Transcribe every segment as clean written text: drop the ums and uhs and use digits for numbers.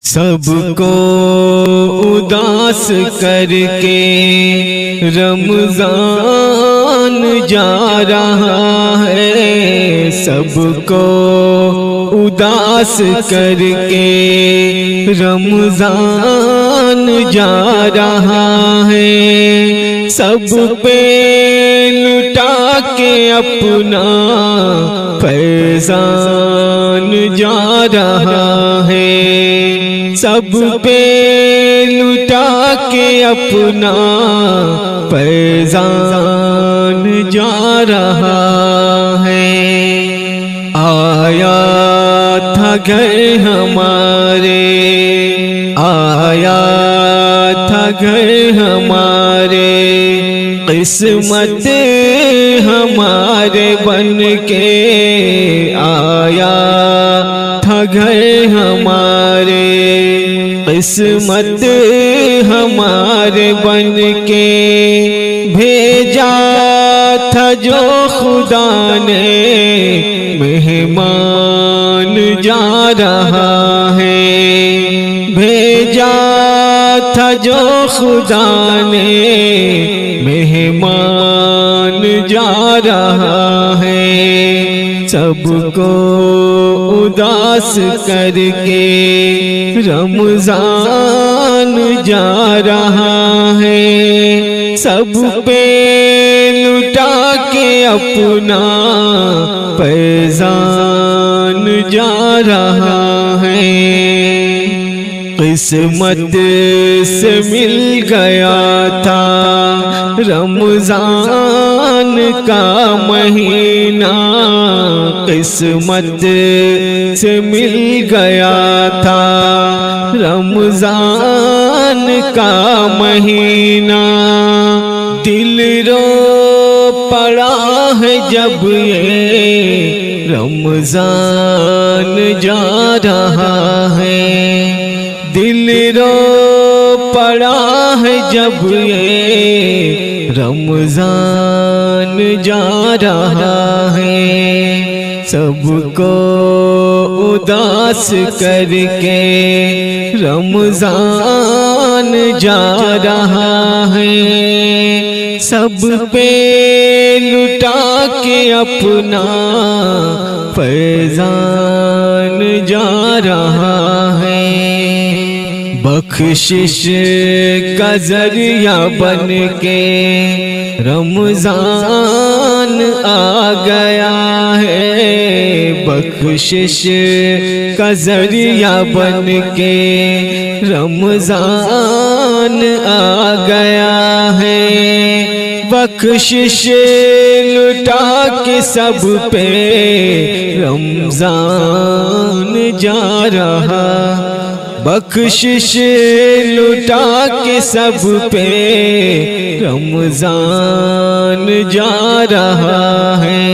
سب کو اداس کر کے رمضان جا رہا ہے، سب کو اداس کر کے رمضان جا رہا ہے، سب پہ لٹا کے اپنا فیضان جا رہا ہے، سب پہ لٹا کے اپنا فیضان جا رہا ہے۔ آیا تھا گھر ہمارے، آیا تھا گھر ہمارے، قسمت ہمارے بن کے آیا تھا گھر ہمارے، قسمت ہمارے بن کے بھیجا تھا جو خدا نے، مہمان جا رہا ہے، بھیجا تھا جو خدا نے، مہمان جا رہا ہے، سب کو اداس کر کے رمضان جا رہا ہے، سب پہ لٹا کے اپنا فیضان جا رہا ہے۔ قسمت سے مل گیا تھا رمضان کا مہینہ، قسمت سے مل گیا تھا رمضان کا مہینہ، دل رو پڑا ہے جب یہ رمضان جا رہا ہے، دل رو پڑا ہے جب یہ رمضان جا رہا ہے، سب کو اداس کر کے رمضان جا رہا ہے، سب پہ لٹا کے اپنا فیضان جا رہا ہے، بخشش کا ذریعہ بن کے رمضان آ گیا ہے، بخشش کا ذریعہ بن کے رمضان آ گیا ہے، بخشش لٹا کے سب پہ رمضان جا رہا، بخشش لٹا کے سب پہ رمضان جا رہا ہے،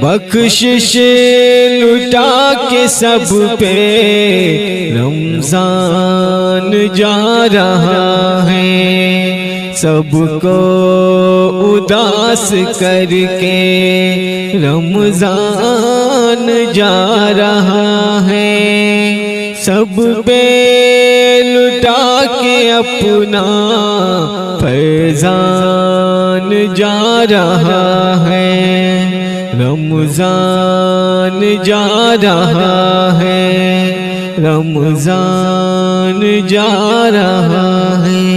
بخشش لٹا کے سب پہ رمضان جا رہا ہے، سب کو اداس کر کے رمضان جا رہا ہے، سب پہ لٹا کے اپنا فیضان جا رہا ہے، رمضان جا رہا ہے، رمضان جا رہا ہے۔